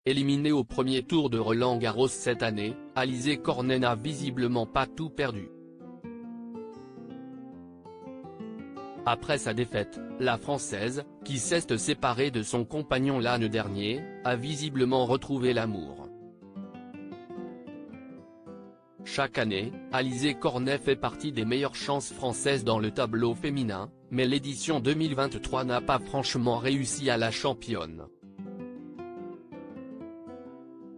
Éliminée au premier tour de Roland-Garros cette année, Alizé Cornet n'a visiblement pas tout perdu. Après sa défaite, la Française, qui s'est séparée de son compagnon l'an dernier, a visiblement retrouvé l'amour. Chaque année, Alizé Cornet fait partie des meilleures chances françaises dans le tableau féminin, mais l'édition 2023 n'a pas franchement réussi à la championne.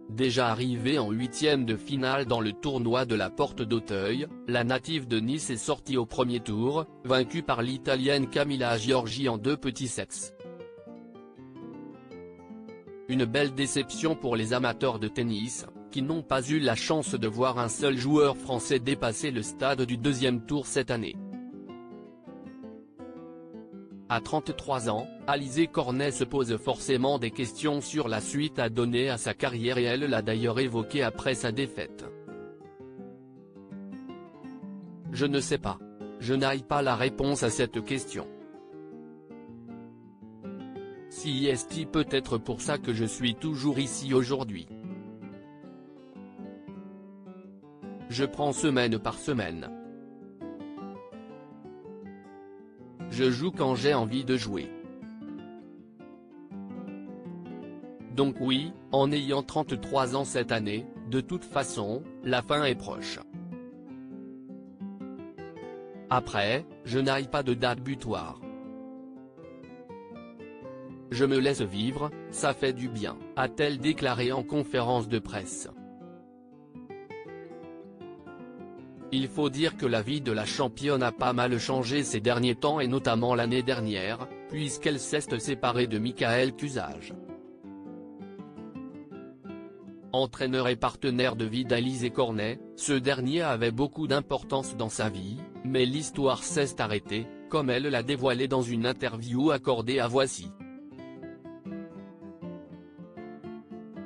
Déjà arrivée en huitième de finale dans le tournoi de la Porte d'Auteuil, la native de Nice est sortie au premier tour, vaincue par l'Italienne Camila Giorgi en 2 petits sets. Une belle déception pour les amateurs de tennis, qui n'ont pas eu la chance de voir un seul joueur français dépasser le stade du deuxième tour cette année. À 33 ans, Alizé Cornet se pose forcément des questions sur la suite à donner à sa carrière et elle l'a d'ailleurs évoqué après sa défaite. Je ne sais pas. Je n'ai pas la réponse à cette question. Si est peut-être pour ça que je suis toujours ici aujourd'hui. Je prends semaine par semaine. Je joue quand j'ai envie de jouer. Donc oui, en ayant 33 ans cette année, de toute façon, la fin est proche. Après, je n'ai pas de date butoir. Je me laisse vivre, ça fait du bien, a-t-elle déclaré en conférence de presse. Il faut dire que la vie de la championne a pas mal changé ces derniers temps et notamment l'année dernière, puisqu'elle s'est séparée de Michael Cusage. Entraîneur et partenaire de vie d'Alizé Cornet, ce dernier avait beaucoup d'importance dans sa vie, mais l'histoire s'est arrêtée, comme elle l'a dévoilé dans une interview accordée à Voici.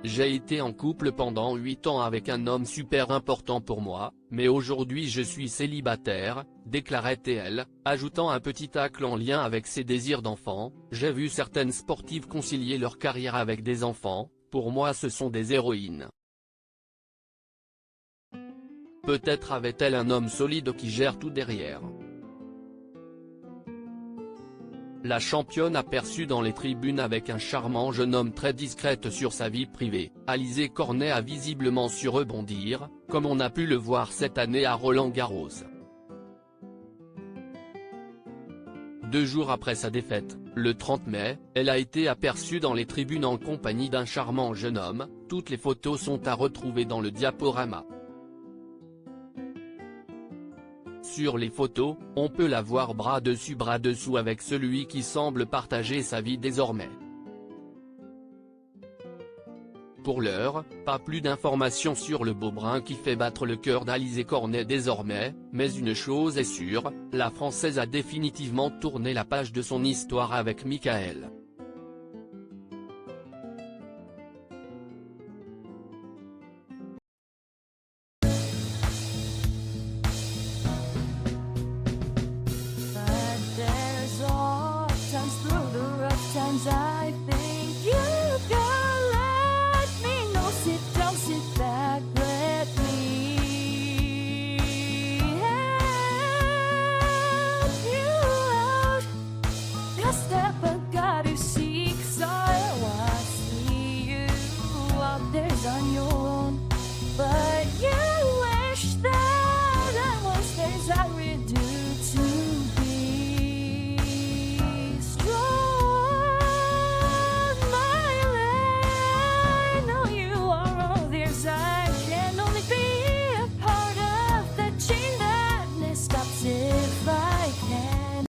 J'ai été en couple pendant 8 ans avec un homme super important pour moi, mais aujourd'hui je suis célibataire, déclarait-elle, ajoutant un petit tacle en lien avec ses désirs d'enfant. J'ai vu certaines sportives concilier leur carrière avec des enfants, pour moi ce sont des héroïnes. Peut-être avait-elle un homme solide qui gère tout derrière. La championne aperçue dans les tribunes avec un charmant jeune homme très discrète sur sa vie privée, Alizé Cornet a visiblement su rebondir, comme on a pu le voir cette année à Roland-Garros. 2 jours après sa défaite, le 30 mai, elle a été aperçue dans les tribunes en compagnie d'un charmant jeune homme. Toutes les photos sont à retrouver dans le diaporama. Sur les photos, on peut la voir bras dessus bras dessous avec celui qui semble partager sa vie désormais. Pour l'heure, pas plus d'informations sur le beau brun qui fait battre le cœur d'Alizé Cornet désormais, mais une chose est sûre, la Française a définitivement tourné la page de son histoire avec Michael.